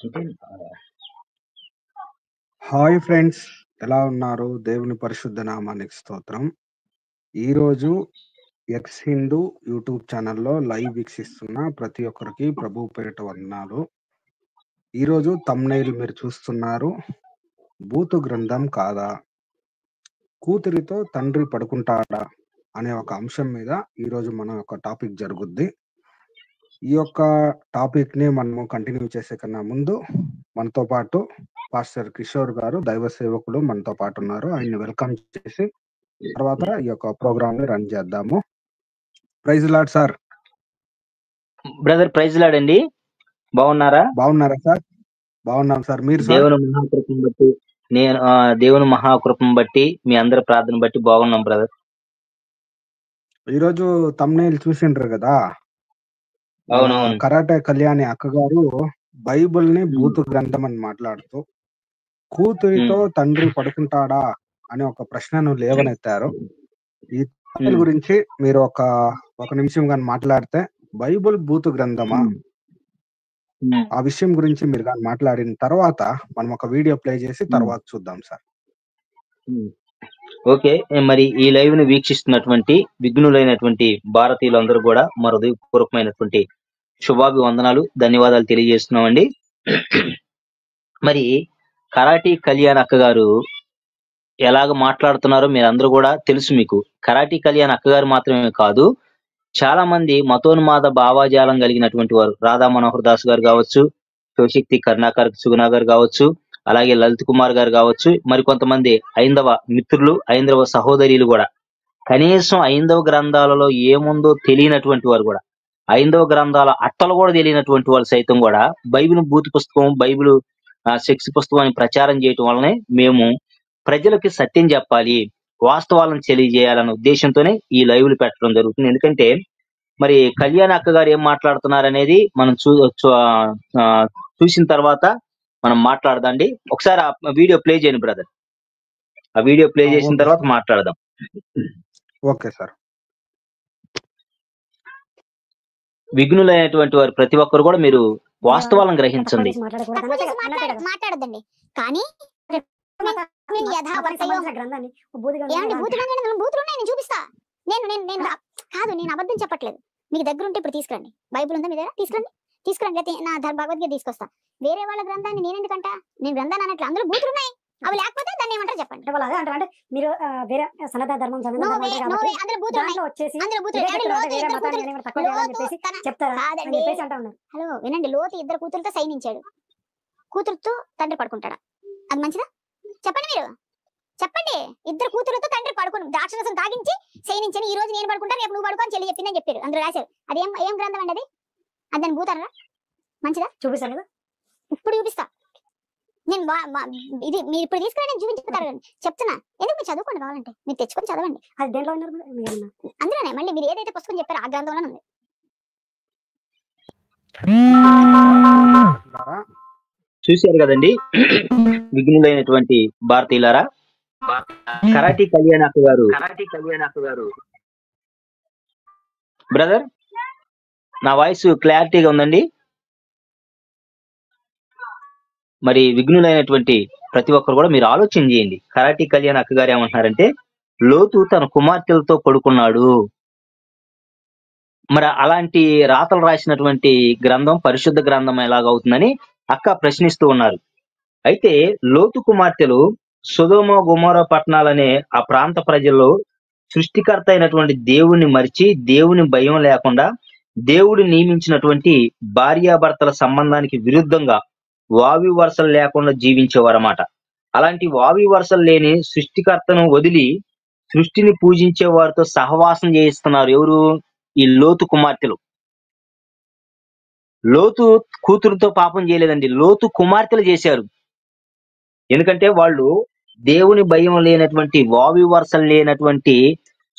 అంటే hi friends, ఎలా ఉన్నారు? దేవుని పరిశుద్ధ నామానికి స్తోత్రం. ఈరోజు ఎక్స్ హిందూ యూట్యూబ్ ఛానల్లో లైవ్ వీక్షిస్తున్న ప్రతి ఒక్కరికి ప్రభు పేరిట వందనాలు. ఈరోజు థంబ్నెయిల్ మీరు చూస్తున్నారు, బూతు గ్రంథం కాదా, కూతురితో తండ్రి పడుకుంటాడా అనే ఒక అంశం మీద ఈరోజు మన యొక్క టాపిక్ జరుగుద్ది. ఈ యొక్క టాపిక్ ని మనము కంటిన్యూ చేసే కన్నా ముందు మనతో పాటు పాస్టర్ కిషోర్ గారు దైవ సేవకులు మనతో పాటు ఉన్నారు. ఆయన్ని వెల్కమ్ చేసి తర్వాత ఈ యొక్క ప్రోగ్రామ్ ని రన్ చేద్దాము. Praise lord sir. Brother praise లాడండి. బాగున్నారా? బాగున్నారా సార్? బాగున్నాం సార్. మీరు సార్? దేవుని మహాకృపను బట్టి దేవుని మహాకృపను బట్టి మీ అందరి ప్రార్థన బట్టి బాగున్నాం బ్రదర్. ఈరోజు థంబ్నెయిల్ చూసిండ్రు కదా, అవునవును. కరాటే కళ్యాణి అక్కగారు బైబిల్ ని బూతు గ్రంథం అని మాట్లాడుతూ కూతురితో తండ్రి పడుకుంటాడా అనే ఒక ప్రశ్నను లేవనెత్తారు. ఈ టాపిక్ గురించి మీరు ఒక నిమిషం కానీ మాట్లాడితే, బైబిల్ బూతు గ్రంథమా ఆ విషయం గురించి మీరు కానీ మాట్లాడిన తర్వాత మనం ఒక వీడియో ప్లే చేసి తర్వాత చూద్దాం సార్. ఓకే, మరి ఈ లైవ్ ను వీక్షిస్తున్నటువంటి విఘ్నులైనటువంటి భారతీయులందరూ కూడా మా హృదయపూర్వకమైనటువంటి శుభాభివందనాలు, ధన్యవాదాలు తెలియజేస్తున్నామండి. మరి కరాటీ కళ్యాణ్ అక్క గారు ఎలాగ మాట్లాడుతున్నారో మీరందరూ కూడా తెలుసు. మీకు కరాటీ కళ్యాణ్ అక్కగారు మాత్రమే కాదు, చాలా మంది మతోన్మాద భావాజాలం కలిగినటువంటి వారు, రాధా మనోహర్ దాస్ గారు కావచ్చు, శివశక్తి కరుణాకర్ సుగుణ గారు కావచ్చు, అలాగే లలిత్ కుమార్ గారు కావచ్చు, మరి కొంతమంది ఐందవ మిత్రులు, ఐందవ సహోదరులు కూడా కనీసం ఐందవ గ్రంథాలలో ఏముందో తెలియనటువంటి వారు కూడా, ఐందవ గ్రంథాల అట్టలు కూడా తెలియనటువంటి వాళ్ళు సైతం కూడా బైబిల్ బూతు పుస్తకం, బైబిల్ సెక్స్ పుస్తకం అని ప్రచారం చేయటం వల్లనే మేము ప్రజలకి సత్యం చెప్పాలి, వాస్తవాలను తెలియజేయాలనే ఉద్దేశంతోనే ఈ లైవ్లు పెట్టడం జరుగుతుంది. ఎందుకంటే మరి కళ్యాణ్ అక్క గారు ఏం మాట్లాడుతున్నారు అనేది మనం చూసిన తర్వాత మనం మాట్లాడదాండి. ఒకసారి ఆ వీడియో ప్లే చేయండి బ్రదర్. ఆ వీడియో ప్లే చేసిన తర్వాత మాట్లాడదాం. Okay sir. విఘ్నులైనటువంటి వారు ప్రతి ఒక్కరు కూడా మీరు వాస్తవాలను గ్రహించండి. మాట్లాడదండి కానీ చూపిస్తా. నేను కాదు, నేను అబద్ధం చెప్పట్లేదు. మీకు దగ్గర ఉంటే ఇప్పుడు తీసుకురండి, బైబుల్ ఉందా మీ దగ్గర? తీసుకురండి. నా భగవద్గీత తీసుకొస్తా. వేరే వాళ్ళ గ్రంథాన్ని నేను ఎందుకంట? నేను గ్రంథాన్ని అన్నట్లు అందులో బూతులు ఉన్నాయి, అవి లేకపోతే దాన్ని ఏమంటారు చెప్పండి. అంటే మీరు వేరే సనాతన ధర్మం హలో వినండి, లోతు ఇద్దరు కూతురుతో సైనించాడు. కూతురుతో తండ్రి పడుకుంటాడా? అది మంచిదా? చెప్పండి మీరు, చెప్పండి. ఇద్దరు కూతురుతో తండ్రి పడుకుని ద్రాక్షరసం తాగించి సైనించని, ఈ రోజు నేను పడుకుంటాను, రేపు నువ్వు పడుకోని చెల్లి చెప్పిందని చెప్పారు, అందులో రాశారు. అది ఏం గ్రంథం అండి? అది దాన్ని భూతారా? మంచిదా? చూపిస్తాను కదా, ఇప్పుడు చూపిస్తా. నేను ఇది మీరు ఇప్పుడు తీసుకుని నేను చూపించుకుంటారు చెప్తున్నా. ఎందుకు మీరు చదువుకోండి, కావాలంటే మీరు తెచ్చుకొని చదవండి. అది దేంట్లో అందులోనే మళ్ళీ మీరు ఏదైతే పుస్తకం చెప్పారో ఆ గ్రంథంలో ఉంది. చూశారు కదండి విఘ్నులైనటువంటి భారతీయులారా, కరాటీ కళ్యాణ్ అక్క గారు. బ్రదర్ నా వాయిస్ క్లారిటీగా ఉందండి? మరి విఘ్నులైనటువంటి ప్రతి ఒక్కరు కూడా మీరు ఆలోచన చేయండి. కరాటీ కళ్యాణ్ అక్క గారు ఏమంటున్నారంటే, లోతు తన కుమార్తెలతో పడుకున్నాడు. మరి అలాంటి రాతలు రాసినటువంటి గ్రంథం పరిశుద్ధ గ్రంథం ఎలాగవుతుందని అక్క ప్రశ్నిస్తూ ఉన్నారు. అయితే లోతు కుమార్తెలు సొదొమ గొమొర పట్టణాలనే ఆ ప్రాంత ప్రజల్లో సృష్టికర్త అయినటువంటి దేవుణ్ణి మరిచి, దేవుని భయం లేకుండా దేవుడు నియమించినటువంటి భార్యాభర్తల సంబంధానికి విరుద్ధంగా వావి వరుసలు లేకుండా జీవించేవారన్నమాట. అలాంటి వావి వరుసలు లేని సృష్టికర్తను వదిలి సృష్టిని పూజించే వారితో సహవాసం చేయిస్తున్నారు. ఎవరు? ఈ లోతు కుమార్తెలు. లోతు కూతురుతో పాపం చేయలేదండి, లోతు కుమార్తెలు చేశారు. ఎందుకంటే వాళ్ళు దేవుని భయం లేనటువంటి, వావి వరుసలు లేనటువంటి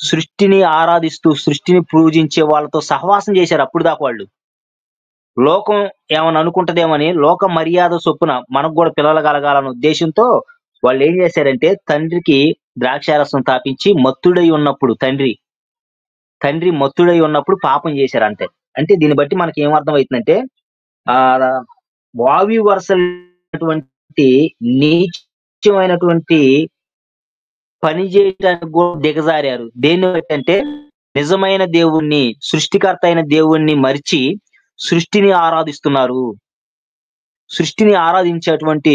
సృష్టిని ఆరాధిస్తూ సృష్టిని పూజించే వాళ్ళతో సహవాసం చేశారు. అప్పుడు దాకా వాళ్ళు లోకం ఏమని అనుకుంటదేమని, లోక మర్యాద చొప్పున మనకు కూడా పిల్లలు కలగాలన్న ఉద్దేశంతో వాళ్ళు ఏం చేశారంటే, తండ్రికి ద్రాక్షారసం తాపించి మత్తుడై ఉన్నప్పుడు తండ్రి మత్తుడై ఉన్నప్పుడు పాపం చేశారు అంతే. అంటే దీన్ని బట్టి మనకి ఏమర్థం అవుతుందంటే, వావి వరుసటువంటి నీచమైనటువంటి పని చేయడానికి కూడా దిగజారారు. దేన్ని బట్టి అంటే నిజమైన దేవుణ్ణి, సృష్టికర్త అయిన దేవుణ్ణి మరిచి సృష్టిని ఆరాధిస్తున్నారు. సృష్టిని ఆరాధించేటువంటి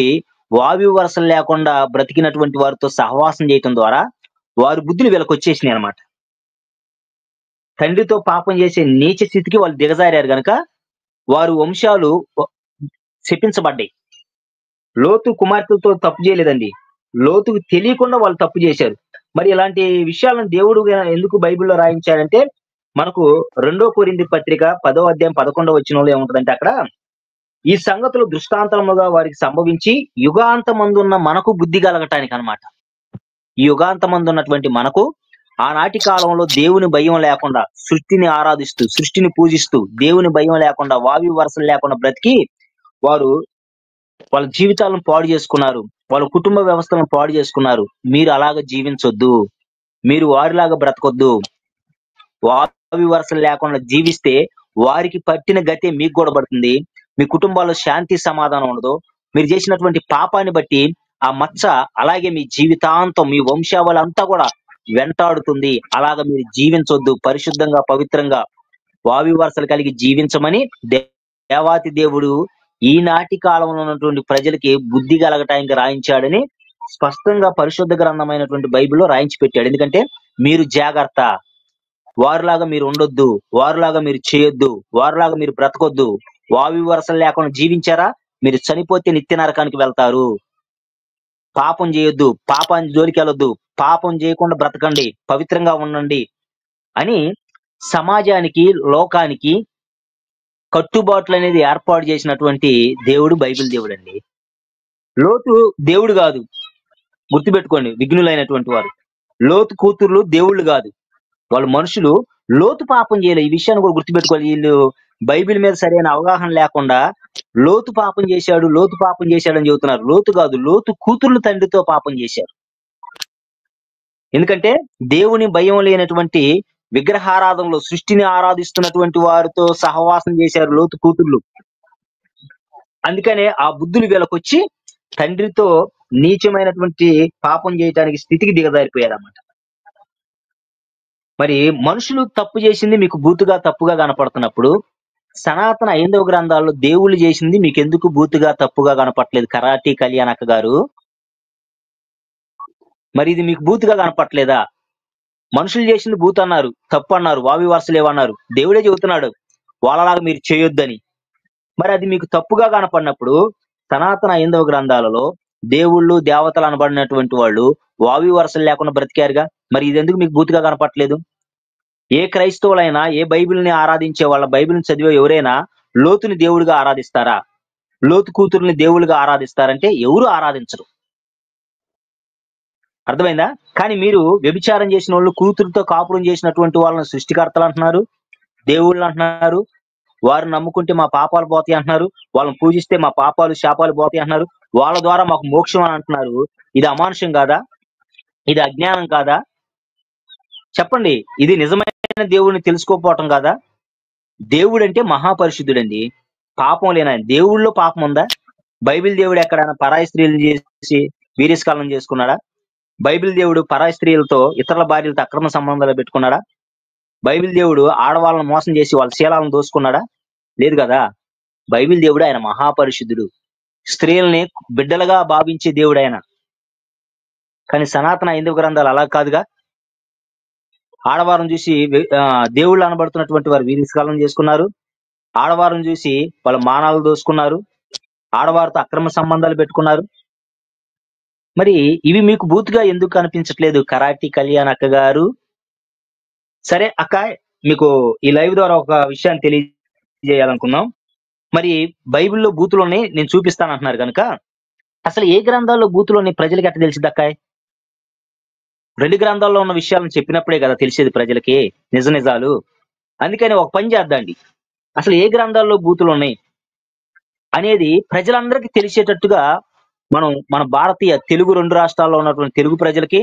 వావి వరసలు లేకుండా బ్రతికినటువంటి వారితో సహవాసం చేయటం ద్వారా వారి బుద్ధులు వీళ్ళకి వచ్చేసినాయి అనమాట. తండ్రితో పాపం చేసే నీచ స్థితికి వాళ్ళు దిగజారారు గనక వారు వంశాలు శపించబడ్డాయి. లోతు కుమార్తెలతో తప్పు చేయలేదండి, లోతుకు తెలియకుండా వాళ్ళు తప్పు చేశారు. మరి ఇలాంటి విషయాలను దేవుడు ఎందుకు బైబిల్లో రాయించాడంటే, మనకు 2 కొరింథీ పత్రిక 10వ అధ్యాయం 11వ వచనంలో ఏముంటదంటే, అక్కడ ఈ సంగతులు దృష్టాంతములుగా వారికి సంభవించి యుగాంతమందున్న మనకు బుద్ధి కలగటానికి అన్నమాట. ఈ యుగాంతమందున్నటువంటి మనకు ఆనాటి కాలంలో దేవుని భయం లేకుండా సృష్టిని ఆరాధిస్తూ, సృష్టిని పూజిస్తూ, దేవుని భయం లేకుండా, వావి వరసలు లేకుండా బ్రతికి వారు వాళ్ళ జీవితాలను పాడు చేసుకున్నారు, వాళ్ళ కుటుంబ వ్యవస్థలను పాడు చేసుకున్నారు. మీరు అలాగ జీవించొద్దు, మీరు వారిలాగా బ్రతకొద్దు. వావి వరసలు లేకుండా జీవిస్తే వారికి పట్టిన గతే మీకు కూడా పడుతుంది. మీ కుటుంబాల్లో శాంతి సమాధానం ఉండదు. మీరు చేసినటువంటి పాపాన్ని బట్టి ఆ మచ్చ అలాగే మీ జీవితాంతం, మీ వంశావళంతా కూడా వెంటాడుతుంది. అలాగ మీరు జీవించొద్దు. పరిశుద్ధంగా, పవిత్రంగా వావి వరసలు కలిగి జీవించమని దేవాతి దేవుడు ఈనాటి కాలంలో ఉన్నటువంటి ప్రజలకి బుద్ధి కలగటానికి రాయించాడని స్పష్టంగా పరిశుద్ధ గ్రంథమైనటువంటి బైబిల్లో రాయించి పెట్టాడు. ఎందుకంటే మీరు జాగ్రత్త, వారిలాగా మీరు ఉండొద్దు, వారిలాగా మీరు చేయొద్దు, వారిలాగా మీరు బ్రతకొద్దు. వావి వరసలు లేకుండా జీవించారా, మీరు చనిపోతే నిత్య నరకానికి వెళ్తారు. పాపం చేయొద్దు, పాపాన్ని జోలికి వెళ్ళొద్దు, పాపం చేయకుండా బ్రతకండి, పవిత్రంగా ఉండండి అని సమాజానికి, లోకానికి కట్టుబాట్లు అనేది ఏర్పాటు చేసినటువంటి దేవుడు బైబిల్ దేవుడు అండి. లోతు దేవుడు కాదు, గుర్తుపెట్టుకోండి విఘ్నులైనటువంటి వారు. లోతు కూతుర్లు దేవుళ్ళు కాదు, వాళ్ళు మనుషులు. లోతు పాపం చేయలే, ఈ విషయాన్ని కూడా గుర్తుపెట్టుకోవాలి. వీళ్ళు బైబిల్ మీద సరైన అవగాహన లేకుండా లోతు పాపం చేశాడు, లోతు పాపం చేశాడు అని చెబుతున్నారు. లోతు కాదు, లోతు కూతుర్లు తండ్రితో పాపం చేశారు. ఎందుకంటే దేవుని భయం లేనటువంటి విగ్రహారాధనలో సృష్టిని ఆరాధిస్తున్నటువంటి వారితో సహవాసం చేశారు లోతు కూతుర్లు. అందుకనే ఆ బుద్ధులు వీళ్ళకొచ్చి తండ్రితో నీచమైనటువంటి పాపం చేయడానికి స్థితికి దిగజారిపోయారు అన్నమాట. మరి మనుషులు తప్పు చేసింది మీకు బూతుగా, తప్పుగా కనపడుతున్నప్పుడు సనాతన 5వ గ్రంథాల్లో దేవుళ్ళు చేసింది మీకు ఎందుకు బూతుగా, తప్పుగా కనపట్లేదు? కరాటి కళ్యాణక్క గారు, మరి ఇది మీకు బూతుగా కనపట్లేదా? మనుషులు చేసింది బూత్ అన్నారు, తప్పు అన్నారు, వావి వరసలేవన్నారు. దేవుడే చెబుతున్నాడు వాళ్ళలాగా మీరు చేయొద్దని. మరి అది మీకు తప్పుగా కనపడినప్పుడు సనాతన 5వ గ్రంథాలలో దేవుళ్ళు, దేవతలు అనబడినటువంటి వాళ్ళు వావి వరసలు లేకుండా బ్రతికారుగా. మరి ఇది ఎందుకు మీకు బూతుగా కనపట్లేదు? ఏ క్రైస్తవులైనా, ఏ బైబిల్ని ఆరాధించే వాళ్ళ, బైబిల్ని చదివే ఎవరైనా లోతుని దేవుడిగా ఆరాధిస్తారా? లోతు కూతురుని దేవుడిగా ఆరాధిస్తారంటే ఎవరు ఆరాధించరు. అర్థమైందా? కానీ మీరు వ్యభిచారం చేసిన వాళ్ళు, కూతురుతో కాపురం చేసినటువంటి వాళ్ళని సృష్టికర్తలు అంటున్నారు, దేవుళ్ళు అంటున్నారు, వారిని నమ్ముకుంటే మా పాపాలు పోతాయి అంటున్నారు, వాళ్ళని పూజిస్తే మా పాపాలు, శాపాలు పోతాయి అంటున్నారు, వాళ్ళ ద్వారా మాకు మోక్షం అని అంటున్నారు. ఇది అమానుషం కాదా? ఇది అజ్ఞానం కాదా? చెప్పండి. ఇది నిజమైన దేవుడిని తెలుసుకోకపోవటం కాదా? దేవుడు అంటే మహాపరిశుద్ధుడండి, పాపం లేని ఆయన. దేవుళ్ళలో పాపం ఉందా? బైబిల్ దేవుడు ఎక్కడైనా పరాయి స్త్రీలు చేసి వీర్యస్కాలం చేసుకున్నాడా? బైబిల్ దేవుడు పరాయి స్త్రీలతో, ఇతరుల భార్యలతో అక్రమ సంబంధాలు పెట్టుకున్నాడా? బైబిల్ దేవుడు ఆడవాళ్ళను మోసం చేసి వాళ్ళ శీలాలను దోసుకున్నాడా? లేదు కదా. బైబిల్ దేవుడు ఆయన మహాపరిశుద్ధుడు, స్త్రీలని బిడ్డలుగా భావించే దేవుడు ఆయన. కానీ సనాతన 5వ గ్రంథాలు అలా కాదుగా. ఆడవారిని చూసి దేవుళ్ళు అనబడుతున్నటువంటి వారు వీర్యస్కాలం చేసుకున్నారు, ఆడవారిని చూసి వాళ్ళ మానాలు దోసుకున్నారు, ఆడవారితో అక్రమ సంబంధాలు పెట్టుకున్నారు. మరి ఇవి మీకు బూతుగా ఎందుకు కనిపించట్లేదు కరాటి కళ్యాణ్ అక్క గారు? సరే అక్క, మీకు ఈ లైవ్ ద్వారా ఒక విషయాన్ని తెలియజేయాలనుకున్నాం. మరి బైబిల్లో బూతులు ఉన్నాయి, నేను చూపిస్తాను అంటున్నారు కనుక అసలు ఏ గ్రంథాల్లో బూతులు ఉన్నాయి ప్రజలకి ఎట్ట తెలిసింది అక్కాయ్? 2 గ్రంథాల్లో ఉన్న విషయాలను చెప్పినప్పుడే కదా తెలిసేది ప్రజలకి నిజ నిజాలు. అందుకని ఒక పని చేద్దాండి, అసలు ఏ గ్రంథాల్లో బూతులు ఉన్నాయి అనేది ప్రజలందరికీ తెలిసేటట్టుగా మనం మన భారతీయ తెలుగు 2 రాష్ట్రాల్లో ఉన్నటువంటి తెలుగు ప్రజలకి,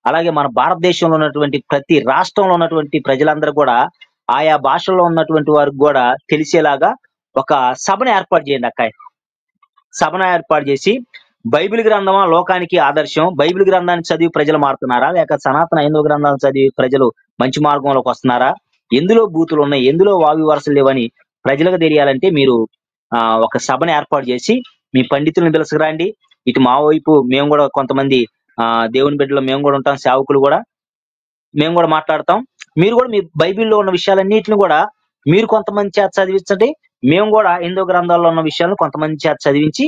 అలాగే మన భారతదేశంలో ఉన్నటువంటి ప్రతి రాష్ట్రంలో ఉన్నటువంటి ప్రజలందరూ కూడా, ఆయా భాషల్లో ఉన్నటువంటి వారికి కూడా తెలిసేలాగా ఒక సభను ఏర్పాటు చేయండి అక్కాయ్. సభను ఏర్పాటు చేసి బైబిల్ గ్రంథమా లోకానికి ఆదర్శం, బైబిల్ గ్రంథాన్ని చదివి ప్రజలు మారుతున్నారా, లేక సనాతన హైందవ గ్రంథాలను చదివి ప్రజలు మంచి మార్గంలోకి వస్తున్నారా, ఎందులో బూతులు ఉన్నాయి, ఎందులో వావి వరసలు లేవని ప్రజలకు తెలియాలంటే మీరు ఒక సభను ఏర్పాటు చేసి మీ పండితులను పిలుచుకురండి. ఇటు మా వైపు మేము కూడా కొంతమంది దేవుని బిడ్డలు మేము కూడా ఉంటాం, సేవకులు కూడా మేము కూడా మాట్లాడతాం. మీరు కూడా మీ బైబిల్లో ఉన్న విషయాలన్నిటిని కూడా మీరు కొంతమంది చేత చదివించండి. మేము కూడా హిందూ గ్రంథాల్లో ఉన్న విషయాలను కొంతమంది చేత చదివించి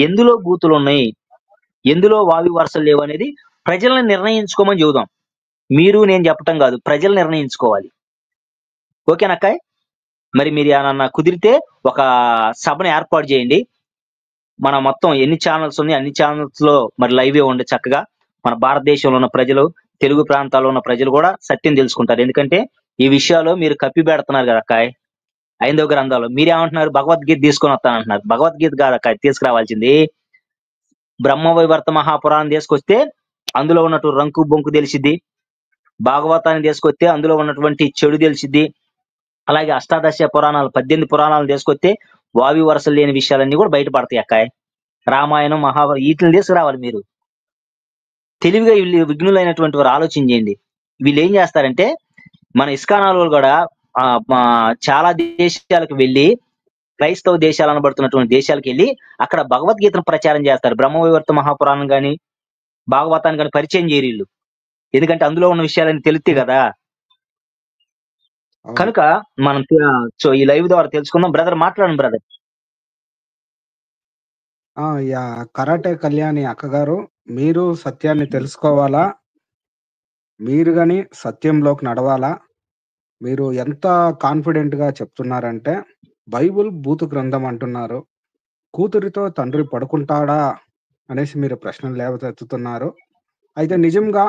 ఎందులో బూతులు ఉన్నాయి, ఎందులో వావి వరసలు లేవు అనేది ప్రజల్ని నిర్ణయించుకోమని చెబుదాం. మీరు నేను చెప్పటం కాదు, ప్రజలు నిర్ణయించుకోవాలి. ఓకేనక్కాయ్? మరి మీరు ఏమన్నా కుదిరితే ఒక సభను ఏర్పాటు చేయండి. మన మొత్తం ఎన్ని ఛానల్స్ ఉన్నాయి అన్ని ఛానల్స్ లో మరి లైవే ఉండే చక్కగా మన భారతదేశంలో ఉన్న ప్రజలు, తెలుగు ప్రాంతాల్లో ఉన్న ప్రజలు కూడా సత్యం తెలుసుకుంటారు. ఎందుకంటే ఈ విషయాలు మీరు కప్పి పెడుతున్నారు కదా అక్కాయ్. ఐదవ గ్రంథాలు మీరేమంటున్నారు, భగవద్గీత తీసుకొని వస్తానంటున్నారు. భగవద్గీత కాదు అక్కాయ్ తీసుకురావాల్సింది, బ్రహ్మవైవర్త మహాపురాణం తీసుకొస్తే అందులో ఉన్నటువంటి రంకు బొంకు తెలిసిద్ది, భాగవతాన్ని తీసుకొస్తే అందులో ఉన్నటువంటి చెడు తెలిసిద్ది, అలాగే అష్టాదశ పురాణాలు 18 పురాణాలు తీసుకొస్తే వావి వరసలు లేని విషయాలన్నీ కూడా బయటపడతాయి అక్కాయ్. రామాయణం, మహాభారతం వీటిని తీసుకురావాలి. మీరు తెలివిగా వీళ్ళు విఘ్నులైనటువంటి వారు ఆలోచన చేయండి. వీళ్ళు ఏం చేస్తారంటే మన ఇస్కానాలు కూడా చాలా దేశాలకు వెళ్ళి, క్రైస్తవ దేశాలు అనబడుతున్నటువంటి దేశాలకు వెళ్ళి అక్కడ భగవద్గీతను ప్రచారం చేస్తారు. బ్రహ్మవైవర్త మహాపురాణం కానీ భాగవతాన్ని కానీ పరిచయం చేయరు వీళ్ళు. ఎందుకంటే అందులో ఉన్న విషయాలని తెలిస్తే కదా. కనుక మనం ఈ లైవ్ ద్వారా తెలుసుకుందాం. బ్రదర్ మాట్లాడండి బ్రదర్. కరాటే కళ్యాణి అక్కగారు, మీరు సత్యాన్ని తెలుసుకోవాలా, మీరు గాని సత్యంలోకి నడవాలా. మీరు ఎంత కాన్ఫిడెంట్ గా చెప్తున్నారంటే బైబుల్ బూతు గ్రంథం అంటున్నారు. కూతురితో తండ్రి పడుకుంటాడా అనేసి మీరు ప్రశ్నలు లేవనెత్తుతున్నారు. అయితే నిజంగా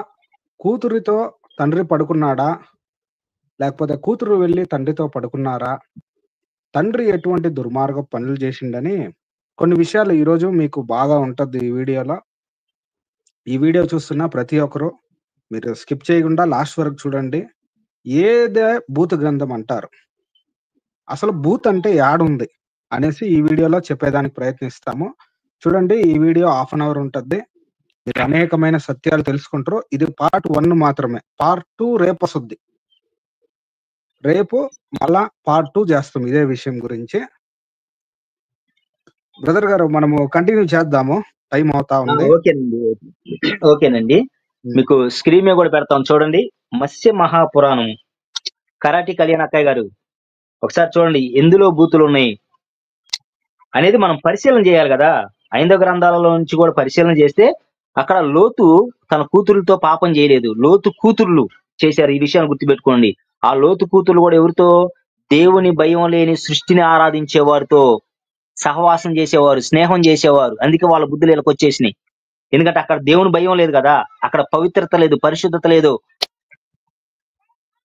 కూతురితో తండ్రి పడుకున్నాడా, లేకపోతే కూతురు వెళ్ళి తండ్రితో పడుకున్నారా, తండ్రి ఎటువంటి దుర్మార్గ పనులు చేసిండని కొన్ని విషయాలు ఈరోజు మీకు బాగా ఉంటుంది ఈ వీడియోలో. ఈ వీడియో చూస్తున్న ప్రతి ఒక్కరు మీరు స్కిప్ చేయకుండా లాస్ట్ వరకు చూడండి. ఏదే బూత్ గ్రంథం అంటారు, అసలు బూత్ అంటే యాడుంది అనేసి ఈ వీడియోలో చెప్పేదానికి ప్రయత్నిస్తాము. చూడండి, ఈ వీడియో 1/2 an hour ఉంటుంది. మీరు అనేకమైన సత్యాలు తెలుసుకుంటారు. ఇది పార్ట్ 1 మాత్రమే. పార్ట్ 2 రేపు వస్తుంది. రేపు మళ్ళా పార్ట్ 2 చేస్తాం ఇదే విషయం గురించి. బ్రదర్ గారు, మనము కంటిన్యూ చేద్దాము, టైం అవుతా ఉంది. ఓకేనండి. మీకు స్క్రీన్ మీద కూడా పెడతాం చూడండి. మత్స్య మహాపురాణం, కరాటి కళ్యాణ్ అక్కయ్య గారు ఒకసారి చూడండి ఎందులో బూతులు ఉన్నాయి అనేది మనం పరిశీలన చేయాలి కదా. ఐదవ గ్రంథాలలో నుంచి కూడా పరిశీలన చేస్తే అక్కడ లోతు తన కూతురులతో పాపం చేయలేదు, లోతు కూతుర్లు చేశారు. ఈ విషయాన్ని గుర్తుపెట్టుకోండి. ఆ లోతు కూతుర్లు కూడా ఎవరితో? దేవుని భయం లేని సృష్టిని ఆరాధించే వారితో సహవాసం చేసేవారు, స్నేహం చేసేవారు. అందుకే వాళ్ళ బుద్ధులు వీళ్ళకి వచ్చేసినాయి. ఎందుకంటే అక్కడ దేవుని భయం లేదు కదా, అక్కడ పవిత్రత లేదు, పరిశుద్ధత లేదు.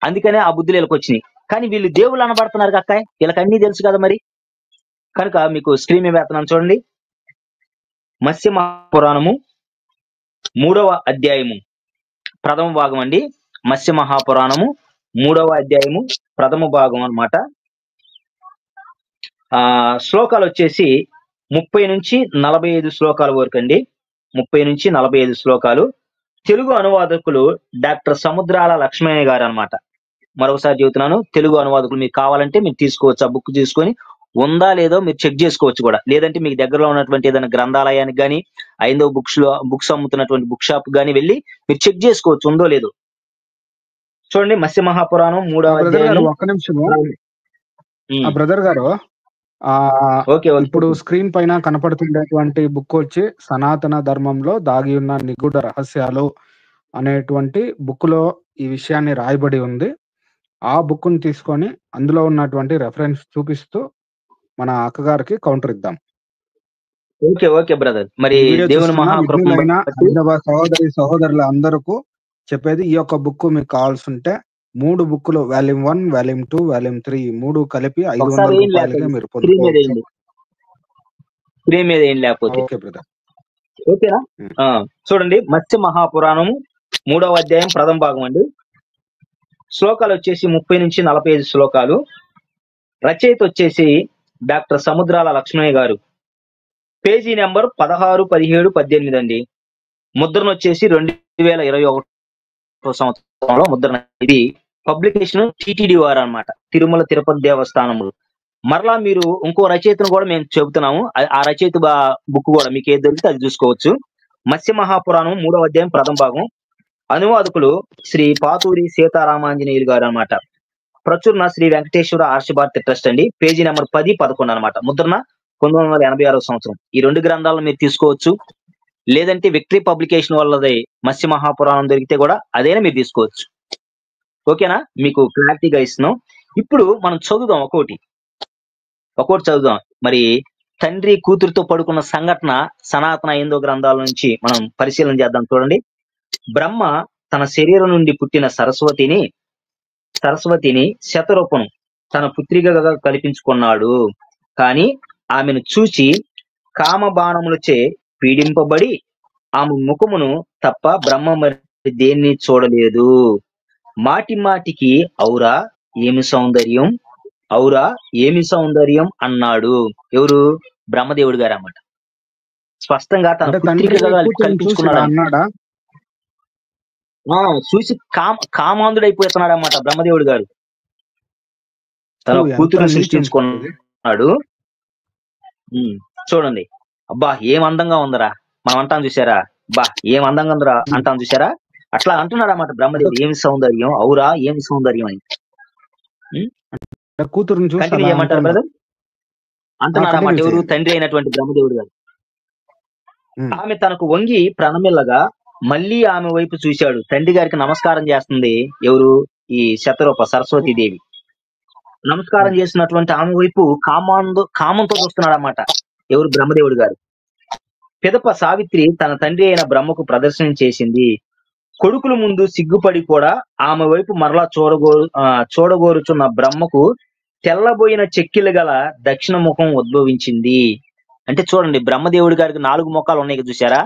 అందుకనే ఆ బుద్ధులు వీళ్ళకి వచ్చినాయి. కానీ వీళ్ళు దేవుళ్ళు అనబడుతున్నారు కక్కాయ్, వీళ్ళకి అన్నీ తెలుసు కదా మరి. కనుక మీకు స్క్రీన్ మీద పెడుతున్నాను చూడండి. మత్స్య మహాపురాణము 3వ అధ్యాయము ప్రథమ భాగం అండి. మత్స్య మహాపురాణము 3వ అధ్యాయము ప్రథమ భాగం అన్నమాట. శ్లోకాలు వచ్చేసి 30 నుంచి 45 శ్లోకాల వరకు అండి. 30 నుంచి 45 శ్లోకాలు. తెలుగు అనువాదకులు డాక్టర్ సముద్రాల లక్ష్మయ్య గారు అన్నమాట. మరొకసారి చెబుతున్నాను, తెలుగు అనువాదకులు మీకు కావాలంటే మీరు తీసుకోవచ్చు. ఆ బుక్ తీసుకొని ఉందా లేదో మీరు చెక్ చేసుకోవచ్చు కూడా. లేదంటే మీకు దగ్గరలో ఉన్నటువంటి ఏదైనా గ్రంథాలయానికి కానీ, ఐదవ బుక్స్ అమ్ముతున్నటువంటి బుక్ షాప్ కానీ వెళ్ళి మీరు చెక్ చేసుకోవచ్చు ఉందో లేదో. చూడండి, మత్స్య మహాపురాణం 3వ అధ్యాయం. ఒక్క నిమిషం బ్రదర్ గారు, ఇప్పుడు స్క్రీన్ పైన కనపడుతున్నటువంటి బుక్ వచ్చి సనాతన ధర్మంలో దాగి ఉన్న నిగూఢ రహస్యాలు అనేటువంటి బుక్ లో ఈ విషయాన్ని రాయబడి ఉంది. ఆ బుక్ ని తీసుకొని అందులో ఉన్నటువంటి రెఫరెన్స్ చూపిస్తూ మన అక్కగారికి కౌంటర్ ఇద్దాం. Okay brother. మరి దేవుని సహోదరుల అందరికీ చెప్పేది, ఈ యొక్క బుక్ మీకు కావాల్సి ఉంటే 3 బుక్లు, వాల్యూమ్ 1, వాల్యూమ్ 2, వాల్యూమ్ 3 3 కలిపి 500 రూపాయలకి మీరు పొందుకోవచ్చు. ఓకేనా? చూడండి, మత్స్య మహాపురాణము 3వ అధ్యాయం ప్రథమ భాగం అండి. శ్లోకాలు వచ్చేసి 30 నుంచి 45 శ్లోకాలు. రచయిత వచ్చేసి డాక్టర్ సముద్రాల లక్ష్మయ్య గారు. పేజీ నెంబర్ 16, 17, 18 అండి. ముద్రణ వచ్చేసి 2021 సంవత్సరంలో ముద్రణ. ఇది పబ్లికేషన్ టిటిడి వారు అన్నమాట, తిరుమల తిరుపతి దేవస్థానములు. మరలా మీరు ఇంకో రచయితను కూడా మేము చెబుతున్నాము. ఆ రచయిత బుక్ కూడా మీకు ఏది దొరికితే అది చూసుకోవచ్చు. మత్స్య మహాపురాణం 3వ అధ్యాయం ప్రథమ భాగం. అనువాదకులు శ్రీ పాతూరి సీతారామాంజనేయులు గారు అన్నమాట. ప్రచురణ శ్రీ వెంకటేశ్వర ఆర్షభారతి ట్రస్ట్ అండి. పేజీ నెంబర్ 10, 11 అనమాట. ముద్రణ 1986 సంవత్సరం. ఈ 2 గ్రంథాలను మీరు తీసుకోవచ్చు. లేదంటే విక్టరీ పబ్లికేషన్ వాళ్ళది మత్స్య మహాపురాణం దొరికితే కూడా అదైనా మీరు తీసుకోవచ్చు. ఓకేనా, మీకు క్లారిటీగా ఇస్తున్నాం. ఇప్పుడు మనం చదువుదాం, ఒక్కోటి చదువుదాం. మరి తండ్రి కూతురుతో పడుకున్న సంఘటన సనాతన 8వ గ్రంథాల నుంచి మనం పరిశీలన చేద్దాం. చూడండి. బ్రహ్మ తన శరీరం నుండి పుట్టిన సరస్వతిని శతరూపను తన పుత్రికగా కల్పించుకున్నాడు. కాని ఆమెను చూచి కామబాణములచే పీడింపబడి ఆమె ముఖమును తప్ప బ్రహ్మ మరి దేన్ని చూడలేదు. మాటి మాటికి ఔరా ఏమి సౌందర్యం అన్నాడు. ఎవరు? బ్రహ్మదేవుడు గారు అన్నమాట. స్పష్టంగా తన పుత్రికగా కల్పించుకున్నాడు అన్నాడా? చూసి కామాంధుడైపోతున్నాడు అన్నమాట బ్రహ్మదేవుడు గారు. తన కూతురు సృష్టించుకున్నాడు. చూడండి, అబ్బా ఏం అందంగా ఉందరా మనం అంటాం చూసారా, బా ఏం అందంగా ఉందరా అంటాం చూసారా, అట్లా అంటున్నాడు అన్నమాట బ్రహ్మదేవుడు. ఏమి సౌందర్యం, ఔరా ఏమి సౌందర్యం అని. కూతురుని చూసి కంటిన్యూ చేయమంటారు బ్రదర్? అంటున్నాడు అన్నమాట. ఎవరు? తండ్రి అయినటువంటి బ్రహ్మదేవుడు గారు. ఆమె తనకు వంగి ప్రణమిల్లగా మళ్ళీ ఆమె వైపు చూశాడు. తండ్రి గారికి నమస్కారం చేస్తుంది. ఎవరు? ఈ శతరూప సరస్వతీదేవి. నమస్కారం చేసినటువంటి ఆమె వైపు కామంతో చూస్తున్నాడు అన్నమాట. ఎవరు? బ్రహ్మదేవుడు గారు. పిదప సావిత్రి తన తండ్రి అయిన బ్రహ్మకు ప్రదర్శన చేసింది. కొడుకుల ముందు సిగ్గుపడి కూడా ఆమె వైపు మరలా చూడగోరుచున్న బ్రహ్మకు తెల్లబోయిన చెక్కిలు గల దక్షిణ ముఖం ఉద్భవించింది. అంటే చూడండి, బ్రహ్మదేవుడి గారికి 4 ముఖాలు ఉన్నాయి చూసారా.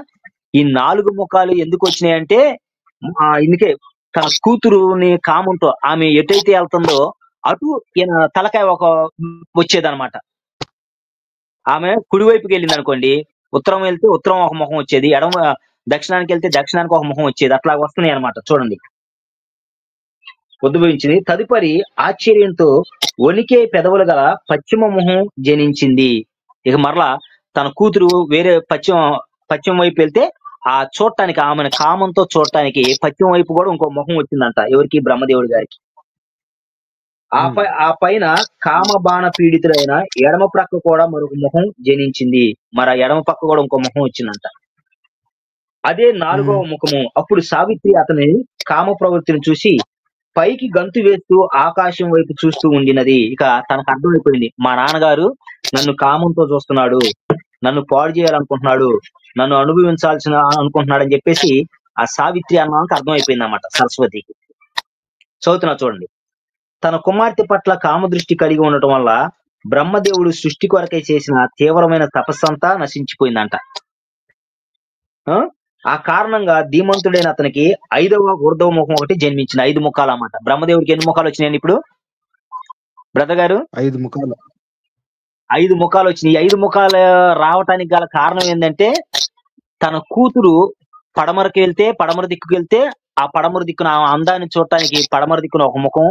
ఈ 4 ముఖాలు ఎందుకు వచ్చినాయంటే ఇందుకే తన కూతురుని కామంతో ఆమె ఎటైతే వెళ్తుందో అటు ఈయన తలకాయ ఒక వచ్చేదన్నమాట. ఆమె కుడివైపుకి వెళ్ళింది అనుకోండి, ఉత్తరం వెళ్తే ఉత్తరం ఒక ముఖం వచ్చేది, దక్షిణానికి వెళ్తే దక్షిణానికి ఒక ముఖం వచ్చేది. అట్లా వస్తున్నాయి అనమాట. చూడండి, ఉద్భవించింది. తదుపరి ఆశ్చర్యంతో వణికే పెదవులు గల పశ్చిమ ముఖం జనించింది. ఇక మరలా తన కూతురు వేరే పశ్చిమ వైపు వెళ్తే ఆ చూడటానికి, ఆమెను కామంతో చూడటానికి పశ్చిమ వైపు కూడా ఇంకో ముఖం వచ్చిందంట. ఎవరికి? బ్రహ్మదేవుడి గారికి. ఆ పైన కామబాణ పీడితుడైన ఎడమ ప్రక్క కూడా మరొక ముఖం జనించింది. మరి ఆ ఎడమ పక్క కూడా ఇంకో ముఖం వచ్చిందంట. అదే 4వ ముఖము. అప్పుడు సావిత్రి అతని కామ ప్రవృత్తిని చూసి పైకి గంతు వేస్తూ ఆకాశం వైపు చూస్తూ ఉండినది. ఇక తనకు అర్థమైపోయింది, మా నాన్నగారు నన్ను కామంతో చూస్తున్నాడు, నన్ను పాడు చేయాలనుకుంటున్నాడు, నన్ను అనుకుంటున్నాడు అని చెప్పేసి ఆ సావిత్రి అన్నానికి అర్థమైపోయింది అన్నమాట సరస్వతికి. చదువుతున్నా చూడండి. తన కుమార్తె పట్ల కామదృష్టి కలిగి ఉండటం వల్ల బ్రహ్మదేవుడు సృష్టి కొరకై చేసిన తీవ్రమైన తపస్సంతా నశించిపోయిందంట. ఆ కారణంగా ధీమంతుడైన అతనికి 5వ ఊర్ధ్వ ముఖం ఒకటి జన్మించింది. 5 ముఖాలు అన్నమాట. బ్రహ్మదేవుడికి ఎన్ని ముఖాలు వచ్చినాయండి ఇప్పుడు బ్రదర్ గారు? 5 ముఖాలు. 5 ముఖాలు వచ్చినాయి. 5 ముఖాలు రావటానికి గల కారణం ఏంటంటే తన కూతురు పడమరకి వెళ్తే, పడమర దిక్కుకి వెళ్తే ఆ పడమర దిక్కున అందాన్ని చూడటానికి పడమర దిక్కున ఒక ముఖం,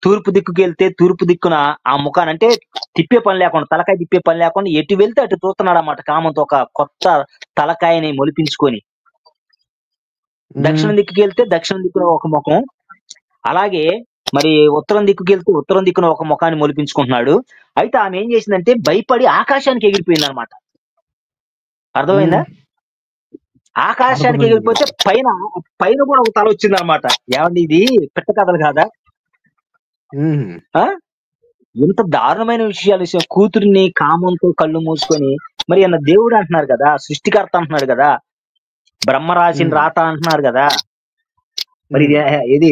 తూర్పు దిక్కుకి వెళ్తే తూర్పు దిక్కున ఆ ముఖాన్ని, అంటే తిప్పే పని లేకుండా, తలకాయ తిప్పే పని లేకుండా ఎటు వెళ్తే అటు చూస్తున్నాడు అన్నమాట కామంతో. ఒక కొత్త తలకాయని మొలిపించుకొని. దక్షిణ దిక్కుకి వెళ్తే దక్షిణ దిక్కున ఒక ముఖం, అలాగే మరి ఉత్తరం దిక్కుకి వెళ్తే ఉత్తరం దిక్కున ఒక ముఖాన్ని మొలిపించుకుంటున్నాడు. అయితే ఆమె ఏం చేసిందంటే భయపడి ఆకాశానికి ఎగిరిపోయింది అనమాట. అర్థమైందా? ఆకాశానికి ఎగిరిపోతే పైన కూడా ఒక తల వచ్చింది అనమాట. ఏమండి, ఇది పెట్ట కథలు కాదా? ఎంత దారుణమైన విషయాలు. కూతురిని కామంతో కళ్ళు మూసుకొని, మరి అన్న దేవుడు అంటున్నారు కదా, సృష్టికర్త అంటున్నాడు కదా, బ్రహ్మ రాసిన రాత అంటున్నారు కదా, మరి ఇది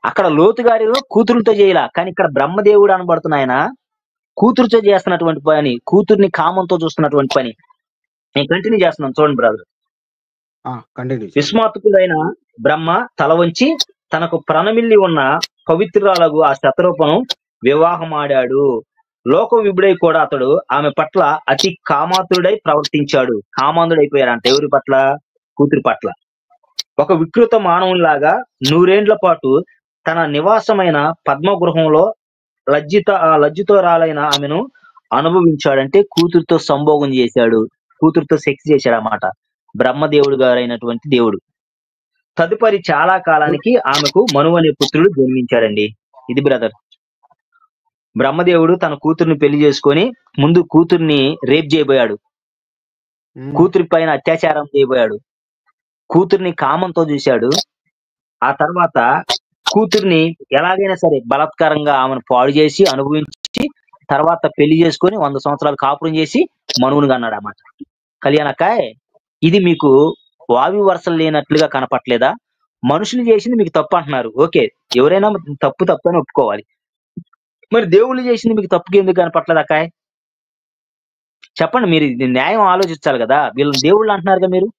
అక్కడ లోతు గారి కూతురుతో చేయలా, కానీ ఇక్కడ బ్రహ్మదేవుడు అనబడుతున్న ఆయన కూతురుతో చేస్తున్నటువంటి పని, కూతుర్ని కామంతో చూస్తున్నటువంటి పని. నేను కంటిన్యూ చేస్తున్నాను చూడండి బ్రదర్. విస్మాతుకుడైన బ్రహ్మ తల వంచి తనకు ప్రణమిల్లి ఉన్న పవిత్రురాలకు ఆ శతరూపను వివాహమాడాడు. లోక విభుడై కూడా అతడు ఆమె పట్ల అతి కామాతుడై ప్రవర్తించాడు. కామాంధుడైపోయాడంట ఎవరి పట్ల? కూతురి పట్ల. ఒక వికృత మానవునిలాగా 100 ఏండ్ల పాటు తన నివాసమైన పద్మగృహంలో లజ్జితోరాలైన ఆమెను అనుభవించాడంటే కూతురుతో సంభోగం చేశాడు, కూతురుతో సెక్స్ చేశాడు అన్నమాట బ్రహ్మదేవుడు గారైనటువంటి దేవుడు. తదుపరి చాలా కాలానికి ఆమెకు మనువు అనే పుత్రుడు జన్మించాడండి. ఇది బ్రదర్. బ్రహ్మదేవుడు తన కూతుర్ని పెళ్లి చేసుకొని ముందు కూతుర్ని రేప్ చేయబోయాడు, కూతురి పైన అత్యాచారం చేయబోయాడు, కూతుర్ని కామంతో చూశాడు. ఆ తర్వాత కూతుర్ని ఎలాగైనా సరే బలాత్కారంగా ఆమెను పాడు చేసి అనుభవించి తర్వాత పెళ్లి చేసుకొని 100 సంవత్సరాలు కాపురం చేసి మనువుని కన్నాడు అన్నమాట. కళ్యాణకాయ్, ఇది మీకు వావి వరుసలు లేనట్లుగా కనపట్లేదా? మనుషులు చేసింది మీకు తప్పు అంటున్నారు, ఓకే, ఎవరైనా తప్పు తప్పు అని ఒప్పుకోవాలి. మరి దేవుళ్ళు చేసింది మీకు తప్పుకి ఎందుకు కనపట్లేదు అక్కాయ్? చెప్పండి, మీరు ఇది న్యాయం ఆలోచించాలి కదా. వీళ్ళని దేవుళ్ళు అంటున్నారుగా మీరు.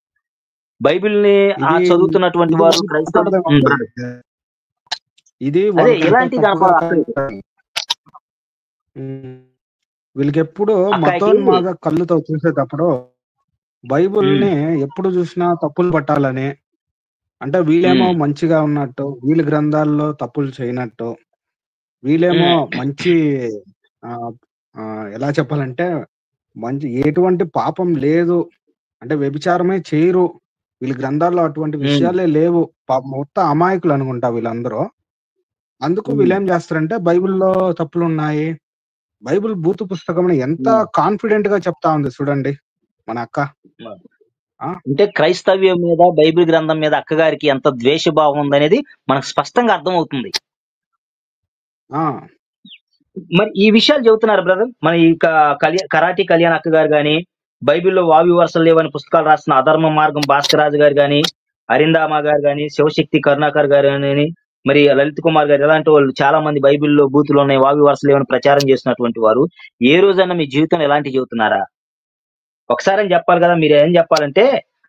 బైబిల్ని చదువుతున్నటువంటి వారు ఇది అదే ఇలాంటి వీళ్ళకి ఎప్పుడు మతోన్మాద కళ్ళుతో చూసేటప్పుడు బైబుల్ని ఎప్పుడు చూసినా తప్పులు పట్టాలని, అంటే వీళ్ళేమో మంచిగా ఉన్నట్టు, వీళ్ళ గ్రంథాల్లో తప్పులు చేయనట్టు, వీళ్ళేమో మంచి ఎలా చెప్పాలంటే మంచి ఎటువంటి పాపం లేదు, అంటే వ్యభిచారమే చేయరు, వీళ్ళ గ్రంథాల్లో అటువంటి విషయాలే లేవు, మొత్తం అమాయకులు అనుకుంటా వీళ్ళందరూ. అందుకు వీళ్ళేం చేస్తారంటే బైబిల్లో తప్పులు ఉన్నాయి, బైబిల్ బూతు పుస్తకం ఎంత కాన్ఫిడెంట్ గా చెప్తా ఉంది చూడండి మన అక్క. అంటే క్రైస్తవ్యం మీద, బైబిల్ గ్రంథం మీద అక్కగారికి ఎంత ద్వేషభావం ఉందనేది మనకు స్పష్టంగా అర్థమవుతుంది. మరి ఈ విషయాలు చెబుతున్నారు బ్రదర్. మన ఈ కరాటి కళ్యాణ్ అక్క గారు గాని, బైబిల్లో వావి వరుసలు లేవని పుస్తకాలు రాసిన అధర్మ మార్గం భాస్కరాజు గారు గాని, అరిందామా గారు గాని, శివశక్తి కరుణాకర్ గారు గాని, మరి లలిత్ కుమార్ గారు, ఇలాంటి వాళ్ళు చాలా మంది బైబిల్లో బూతులు ఉన్నాయి, వావి వరుసలు లేవని ప్రచారం చేసినటువంటి వారు ఏ రోజైనా మీ జీవితంలో ఎలాంటి చెబుతున్నారా? ఒకసారి అని చెప్పాలి కదా. మీరు ఏం చెప్పాలంటే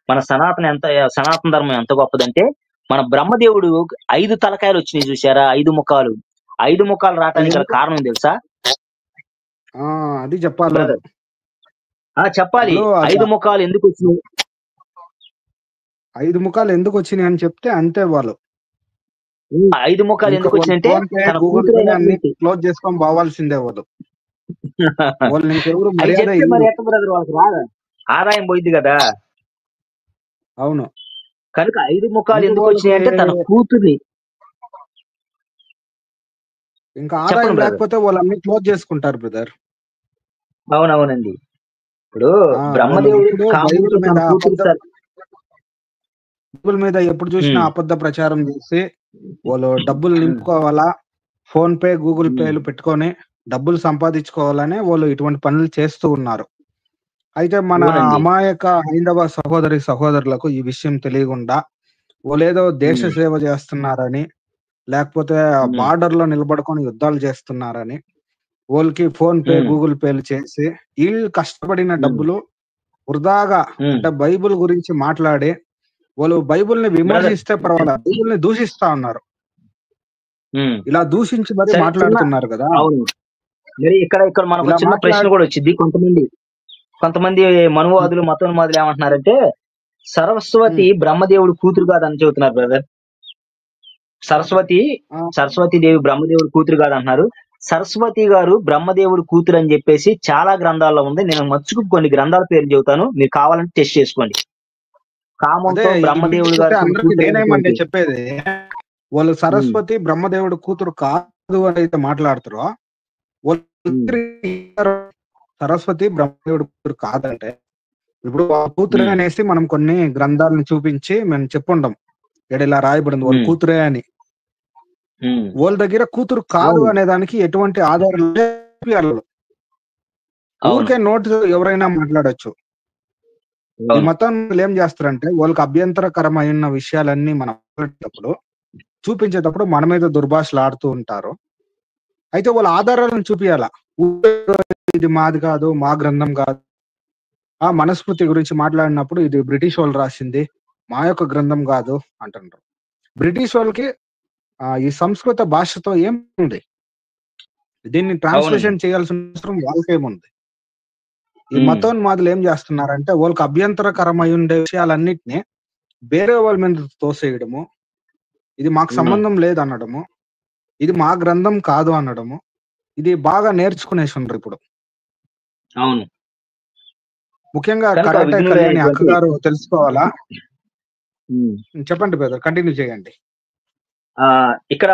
మన సనాతన ధర్మం ఎంత గొప్పదంటే, మన బ్రహ్మదేవుడు 5 తలకాయలు వచ్చినాయి చూసారా, 5 ముఖాలు. 5 ముఖాలు రావడానికి గల కారణం తెలుసా? అది చెప్పాలి. చెప్పాలి. 5 ముఖాలు ఎందుకు వచ్చినాయి? 5 ముఖాలు ఎందుకు వచ్చినాయి అని చెప్తే అంతే. వాళ్ళు 5 ముఖాలు ఎందుకు వచ్చినాయంటే క్లోజ్ చేసుకొని పోవాల్సిందే వాళ్ళు. వాళ్ళకి రాదా, ఆదాయం పోయింది కదా. అవును. కనుక 5 ముఖాలు ఎందుకు వచ్చినాయంటే తన కూతుర్ని, ఇంకా ఆదాయం లేకపోతే వాళ్ళన్ని క్లోజ్ చేసుకుంటారు బ్రదర్. అవునవునండి. ఇప్పుడు బ్రహ్మదేవుడు బైబిల్ మీద ఎప్పుడు చూసినా అబద్ధ ప్రచారం చేసి వాళ్ళు డబ్బులు నింపుకోవాలా, ఫోన్ పే గూగుల్ పేలు పెట్టుకొని డబ్బులు సంపాదించుకోవాలని వాళ్ళు ఇటువంటి పనులు చేస్తూ ఉన్నారు. అయితే మన అమాయక హైందవ సహోదరులకు ఈ విషయం తెలియకుండా వాళ్ళేదో దేశ సేవ చేస్తున్నారని, లేకపోతే బార్డర్ లో నిలబడుకొని యుద్ధాలు చేస్తున్నారని వాళ్ళకి ఫోన్ పే గూగుల్ పేలు చేసి వీళ్ళు కష్టపడిన డబ్బులు వృధాగా, అంటే బైబిల్ గురించి మాట్లాడి వాళ్ళు బైబిల్ ని విమర్శిస్తే పర్వాలేదు, బైబిల్ ని దూషిస్తా ఉన్నారు. ఇలా దూషించి మరి మాట్లాడుతున్నారు కదా. మరి ఇక్కడ మనకు చిన్న ప్రశ్న కూడా వచ్చింది. కొంతమంది మనువాదులు, మతోన్మాదులు ఏమంటున్నారంటే సరస్వతి బ్రహ్మదేవుడు కూతురు కాదని చెబుతున్నారు బ్రదర్. సరస్వతి దేవి బ్రహ్మదేవుడు కూతురు కాదంటున్నారు. సరస్వతి గారు బ్రహ్మదేవుడు కూతురు అని చెప్పేసి చాలా గ్రంథాల్లో ఉంది. నేను మచ్చుకు కొన్ని గ్రంథాల పేరు చెబుతాను, మీరు కావాలంటే టెస్ట్ చేసుకోండి. కామంతో బ్రహ్మదేవుడు గారు చెప్పేది వాళ్ళు సరస్వతి బ్రహ్మదేవుడు కూతురు కాదు అని అయితే మాట్లాడుతారో, సరస్వతి బ్రహ్మదేవుడు కూతురు కాదంటే ఇప్పుడు కూతురే అనేసి మనం కొన్ని గ్రంథాలను చూపించి మేము చెప్పుంటాం, ఇలా రాయబడింది వాళ్ళ కూతురే అని. వాళ్ళ దగ్గర కూతురు కాదు అనే దానికి ఎటువంటి ఆధారం లేదు. ఊరికే నోటు ఎవరైనా మాట్లాడచ్చు. ఈ మతం ఏం చేస్తారంటే వాళ్ళకి అభ్యంతరకరమైన విషయాలన్నీ మనం చూపించేటప్పుడు మన మీద దుర్భాషలు ఆడుతూ ఉంటారు. అయితే వాళ్ళ ఆధారాలను చూపించాలా. ఇది మాది కాదు, మా గ్రంథం కాదు. ఆ మనస్మృతి గురించి మాట్లాడినప్పుడు ఇది బ్రిటిష్ వాళ్ళు రాసింది, మా యొక్క గ్రంథం కాదు అంటున్నారు. బ్రిటిష్ వాళ్ళకి ఈ సంస్కృత భాషతో ఏం ఉంది? దీన్ని అవునండి. ట్రాన్స్లేషన్ చేయాల్సిన అవసరం వాళ్ళకేముంది? ఈ ఉమ్, మతోన్మాదులు ఏం చేస్తున్నారంటే వాళ్ళకి అభ్యంతరకరమై ఉండే విషయాలన్నిటిని వేరే వాళ్ళ మీద తోసేయడము, ఇది మాకు ఉమ్, సంబంధం లేదనడము, ఇది మా గ్రంథం కాదు అనడము, ఇది బాగా నేర్చుకునేసి ఉండరు ఇప్పుడు. అవును. ముఖ్యంగా కనుక కరాటే కళ్యాణి విఘ్నులైనటువంటి అక్కగారు తెలుసుకోవాలా. ఉమ్, చెప్పండి బ్రదర్, కంటిన్యూ చేయండి. ఇక్కడ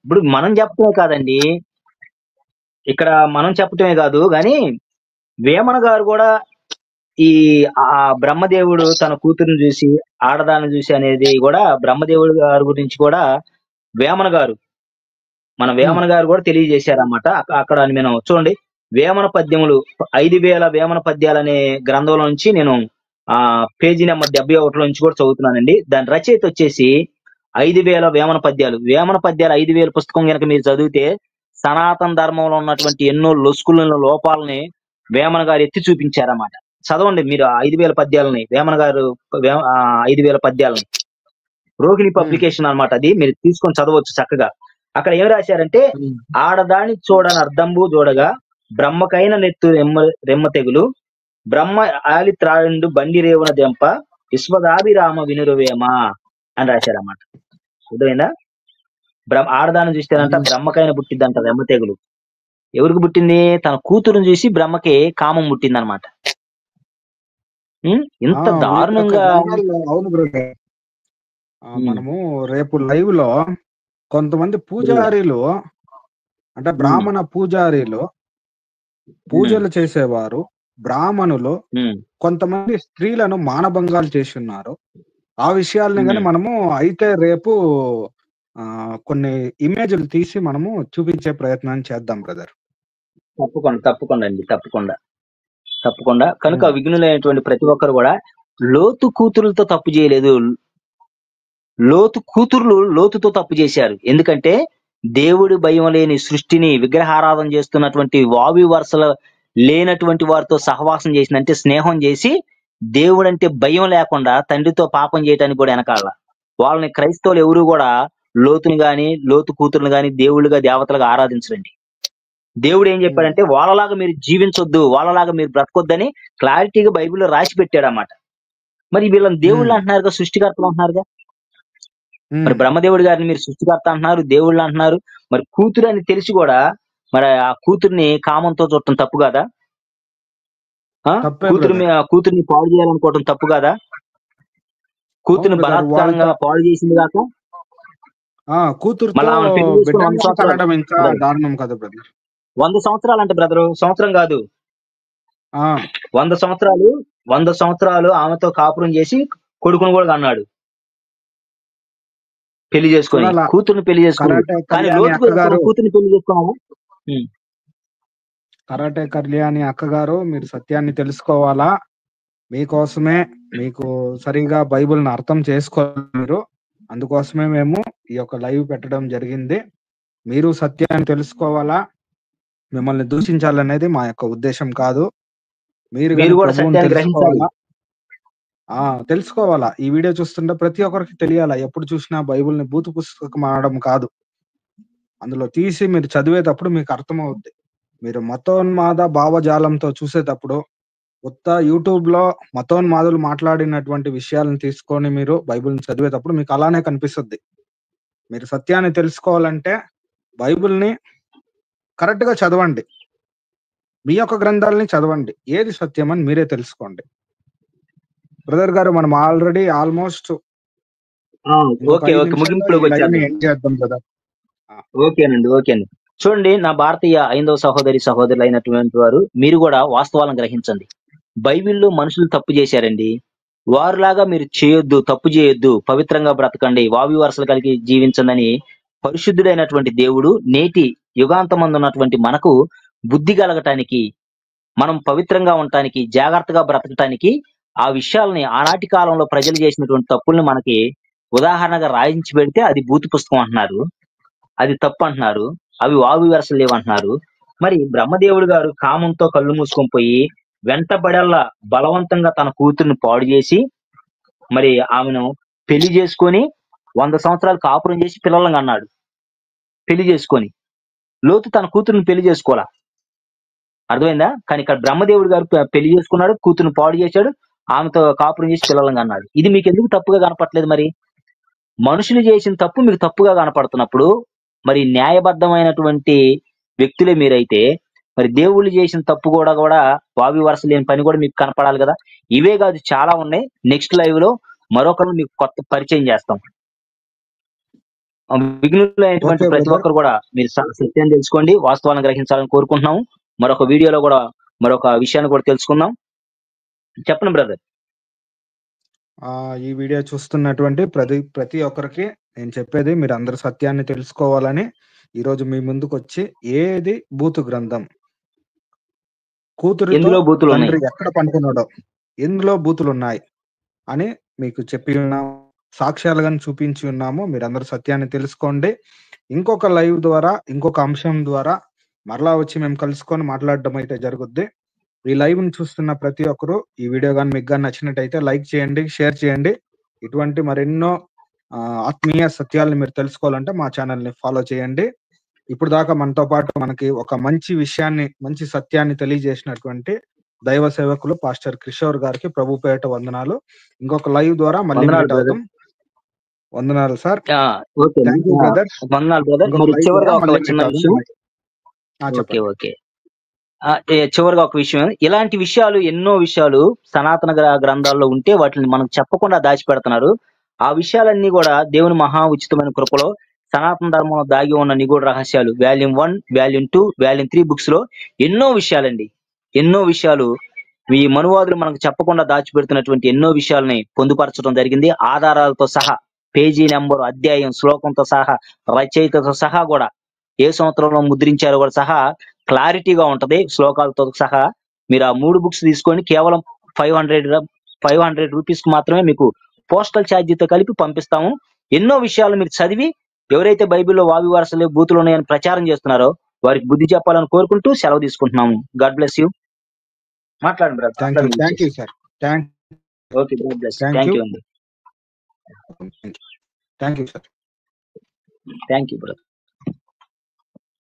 ఇప్పుడు మనం చెప్పటమే కాదండి, ఇక్కడ మనం చెప్పటమే కాదు కానీ వేమన గారు కూడా ఈ బ్రహ్మదేవుడు తన కూతురుని చూసి ఆడదాన్ని చూసి అనేది కూడా బ్రహ్మదేవుడు గారి గురించి కూడా వేమన గారు మన ఉమ్, వేమన గారు కూడా తెలియజేశారన్నమాట. అక్కడ నేను చూడండి, వేమన పద్యములు 5000 వేమన పద్యాలు అనే గ్రంథంలో నుంచి నేను పేజీ నెంబర్ 71 నుంచి కూడా చదువుతున్నానండి. దాని రచయిత వచ్చేసి 5000 వేమన పద్యాలు 5000 పుస్తకం కనుక మీరు చదివితే సనాతన ధర్మంలో ఉన్నటువంటి ఎన్నో లొసుకులను లోపాలని వేమన గారు ఎత్తి చూపించారన్నమాట. చదవండి మీరు 5000 పద్యాలని, వేమన గారు 5000 పద్యాలని. రోహిణి ఉమ్, పబ్లికేషన్ అన్నమాట, అది మీరు తీసుకొని చదవచ్చు చక్కగా. అక్కడ ఏం రాశారంటే, ఉమ్, ఆడదాని చూడని అర్ధంబు చూడగా బ్రహ్మకైన నెత్తు రెమ్మ తెగులు బ్రహ్మ ఆలి త్రాడు బండి రేవున దెంప విశ్వదాభిరామ వినురవేమ అని రాశారన్నమాట. అర్థమైందా? ఆడదాన్ని చూస్తేనంట ఉమ్. బ్రహ్మకైన పుట్టిద్దంట రెమ్మ తెగులు. ఎవరికి పుట్టింది? తన కూతురుని చూసి బ్రహ్మకి కామం పుట్టింది అనమాట. ఇంత వీటి యొక్క దారుణంగా గ్రంథాల్లో అవును బ్రదర్. మనము రేపు లైవ్ లో కొంతమంది పూజారీలు, అంటే బ్రాహ్మణ పూజారీలు, పూజలు చేసేవారు బ్రాహ్మణులు కొంతమంది స్త్రీలను మానభంగాలు చేసి ఉన్నారు. ఆ విషయాల్ని కానీ మనము అయితే రేపు కొన్ని ఇమేజ్లు తీసి మనము చూపించే ప్రయత్నం చేద్దాం బ్రదర్. తప్పకుండా తప్పకుండా అండి, తప్పకుండా. కనుక విఘ్నులైనటువంటి ప్రతి ఒక్కరు కూడా లోతు కూతురులతో తప్పు చేయలేదు, లోతు కూతుర్లు లోతుతో తప్పు చేశారు. ఎందుకంటే దేవుడి భయం లేని సృష్టిని విగ్రహారాధన చేస్తున్నటువంటి వావి వరుసల లేనటువంటి వారితో సహవాసం చేసిందంటే స్నేహం చేసి దేవుడంటే భయం లేకుండా తండ్రితో పాపం చేయడానికి కూడా వెనకాల. వాళ్ళని క్రైస్తవులు ఎవరు కూడా లోతుని గాని లోతు కూతురుని గాని దేవుళ్ళుగా దేవతలుగా ఆరాధించరండి. దేవుడు ఏం చెప్పాడంటే వాళ్ళలాగా మీరు జీవించొద్దు, వాళ్ళలాగా మీరు బ్రతకొద్దని క్లారిటీగా బైబిల్లో రాసి పెట్టాడు అన్నమాట. మరి వీళ్ళని దేవుళ్ళు అంటున్నారుగా, సృష్టికర్తలు అంటున్నారుగా. మరి బ్రహ్మదేవుడి గారిని మీరు సృష్టికర్త అంటున్నారు, దేవుళ్ళు అంటున్నారు. మరి కూతురు అని తెలిసి కూడా మరి ఆ కూతుర్ని కామంతో చూడటం తప్పు కదా? కూతుర్ని పాడు చేయాలనుకోవటం తప్పు కదా? కూతుర్ని బలాత్కారంగా పాడు చేసింది కాక కూతురుతో బిడ్డను కనడం ఇంకా దారుణం కదా బ్రదర్. 100 సంవత్సరాలు అంటే బ్రదరు, సంవత్సరం కాదు, 100 సంవత్సరాలు ఆమెతో కాపురం చేసి కొడుకును కూడా అన్నాడు పెళ్లి చేసుకొని, కూతుర్ని పెళ్లి చేసుకున్నాడు. కానీ లోతు కూతుర్ని పెళ్లి చేసుకున్నాము. కరాటే కళ్యాణి అక్కగారు, మీరు సత్యాన్ని తెలుసుకోవాలా. మీకోసమే, మీకు సరిగా బైబిల్ని అర్థం చేసుకోలేరు, అందుకోసమే మేము ఈ యొక్క లైవ్ పెట్టడం జరిగింది. మీరు సత్యాన్ని తెలుసుకోవాలా, మిమ్మల్ని దూషించాలనేది మా యొక్క ఉద్దేశం కాదు. మీరు తెలుసుకోవాలా. ఈ వీడియో చూస్తుంటే ప్రతి ఒక్కరికి తెలియాలా. ఎప్పుడు చూసినా బైబిల్ని బూతు పుస్తకం అనడం కాదు, అందులో తీసి మీరు చదివేటప్పుడు మీకు అర్థమవుద్ది. మీరు మతోన్మాద భావజాలంతో చూసేటప్పుడు కొత్త యూట్యూబ్ లో మతోన్మాదులు మాట్లాడినటువంటి విషయాలను తీసుకొని మీరు బైబిల్ని చదివేటప్పుడు మీకు అలానే కనిపిస్తుంది. మీరు సత్యాన్ని తెలుసుకోవాలంటే బైబిల్ని కరెక్ట్ గా చదవండి, మీ యొక్క గ్రంథాలని చదవండి, ఏది సత్యం అని మీరే తెలుసుకోండి. బ్రదర్ గారు, మనం ఆల్రెడీ ఆల్మోస్ట్ ఓకేనండి. చూడండి, నా భారతీయ ఐదవ సహోదరులు అయినటువంటి వారు, మీరు కూడా వాస్తవాలను గ్రహించండి. బైబిల్లో మనుషులు తప్పు చేశారండి, వారిలాగా మీరు చేయొద్దు, తప్పు చేయొద్దు, పవిత్రంగా బ్రతకండి, వావి వరుసలు కలిగి జీవించండి. పరిశుద్ధుడైనటువంటి దేవుడు నేటి యుగాంతమందు ఉన్నటువంటి మనకు బుద్ధి కలగటానికి, మనం పవిత్రంగా ఉండటానికి, జాగ్రత్తగా బ్రతకటానికి ఆ విషయాలని ఆనాటి కాలంలో ప్రజలు చేసినటువంటి తప్పుల్ని మనకి ఉదాహరణగా రాయించి పెడితే అది బూతు పుస్తకం అంటున్నారు, అది తప్పు అంటున్నారు, అవి వావి వరుసలు లేవంటున్నారు. మరి బ్రహ్మదేవుడు గారు కామంతో కళ్ళు మూసుకొని పోయి వెంటబడల్లా బలవంతంగా తన కూతుర్ని పాడు చేసి మరి ఆమెను పెళ్లి చేసుకొని 100 సంవత్సరాలు కాపురం చేసి పిల్లలను అన్నాడు. పెళ్లి చేసుకొని లోతు తన కూతురుని పెళ్లి చేసుకోవాలా, అర్థమైందా? కానీ ఇక్కడ బ్రహ్మదేవుడు గారు పెళ్లి చేసుకున్నాడు, కూతురుని పాడు చేశాడు, ఆమెతో కాపురం చేసి పిల్లలను అన్నాడు. ఇది మీకు ఎందుకు తప్పుగా కనపట్లేదు? మరి మనుషులు చేసిన తప్పు మీకు తప్పుగా కనపడుతున్నప్పుడు, మరి న్యాయబద్ధమైనటువంటి వ్యక్తులే మీరైతే, మరి దేవుళ్ళు చేసిన తప్పు కూడా వావి వరస లేని పని కూడా మీకు కనపడాలి కదా. ఇవే కాదు, చాలా ఉన్నాయి. నెక్స్ట్ లైవ్ లో మరొకరు మీకు కొత్త పరిచయం చేస్తాం. విఘ్నులైనటువంటి ఓకే ప్రతి బ్రదర్. ఒక్కరు కూడా మీరు సత్యాన్ని తెలుసుకోండి, వాస్తవాలను గ్రహించాలని కోరుకుంటున్నాము. మరొక వీడియోలో కూడా మరొక విషయాన్ని కూడా తెలుసుకుందాం. చెప్పండి బ్రదర్. ఈ వీడియో చూస్తున్నటువంటి ప్రతి ఒక్కరికి నేను చెప్పేది, మీరు అందరు సత్యాన్ని తెలుసుకోవాలని ఈరోజు మీ ముందుకు వచ్చి, ఏది బూతు గ్రంథం, కూతురితో ఎందులో బూతులు ఉన్నాయి? తండ్రి ఎక్కడ పండుకున్నాడో, ఎందులో బూతులు ఉన్నాయి అని మీకు చెప్పి ఉన్నాము, సాక్ష్యాలుగా చూపించి ఉన్నాము. మీరందరూ సత్యాన్ని తెలుసుకోండి. ఇంకొక లైవ్ ద్వారా, ఇంకొక అంశం ద్వారా మరలా వచ్చి మేము కలుసుకొని మాట్లాడడం అయితే జరుగుద్ది. ఈ లైవ్ ని చూస్తున్న ప్రతి ఒక్కరు ఈ వీడియో కానీ మీకు కానీ నచ్చినట్టయితే లైక్ చేయండి, షేర్ చేయండి. ఇటువంటి మరెన్నో ఆత్మీయ సత్యాలను మీరు తెలుసుకోవాలంటే మా ఛానల్ ని ఫాలో చేయండి. ఇప్పుడు దాకా మనతో పాటు మనకి ఒక మంచి విషయాన్ని, మంచి సత్యాన్ని తెలియజేసినటువంటి దైవ సేవకులు పాస్టర్ కిషోర్ గారికి ప్రభు పేరిట వందనాలు. ఇంకొక లైవ్ ద్వారా మళ్ళీ వందనాలు మీట్ అవుతాం. వందనాలు sir. Okay, thank you brother. వందనాలు బ్రదర్. ఇంకొక మరి లైవ్ చివరిగా ద్వారా ఒక మళ్ళీ చిన్న మీట్ విషయం. అవుతాం. ఓకే ఓకే చివరిగా ఒక విషయం, ఇలాంటి విషయాలు, ఎన్నో విషయాలు సనాతన గ్రంథాల్లో ఉంటే వాటిని మనం చెప్పకుండా దాచిపెడుతున్నారు. ఆ విషయాలన్నీ కూడా దేవుని మహా ఉచితమైన కృపలో సనాతన ధర్మంలో దాగి ఉన్న నిగూఢ రహస్యాలు వాల్యూమ్ 1, వాల్యూమ్ 2, వాల్యూమ్ 3 బుక్స్ లో ఎన్నో విషయాలండి, ఎన్నో విషయాలు ఈ మనువాదులు మనకు చెప్పకుండా దాచిపెడుతున్నటువంటి ఎన్నో విషయాలని పొందుపరచడం జరిగింది. ఆధారాలతో సహా, పేజీ నెంబరు, అధ్యాయం, శ్లోకంతో సహా, రచయితతో సహా కూడా, ఏ సంవత్సరంలో ముద్రించారో కూడా సహా క్లారిటీగా ఉంటది, శ్లోకాలతో సహా. మీరు ఆ 3 బుక్స్ తీసుకొని కేవలం 500 రూపీస్ కి మాత్రమే మీకు పోస్టల్ ఛార్జీతో కలిపి పంపిస్తాము. ఎన్నో విషయాలు మీరు చదివి, ఎవరైతే బైబిల్లో వావి వరసలు, బూతులు ఉన్నాయని ప్రచారం చేస్తున్నారో వారికి బుద్ధి చెప్పాలని కోరుకుంటూ సెలవు తీసుకుంటున్నాము. God bless you. మాట్లాడండి brother. Thank you sir. Okay, god bless. Thank you అండి. Thank you sir. Thank you brother.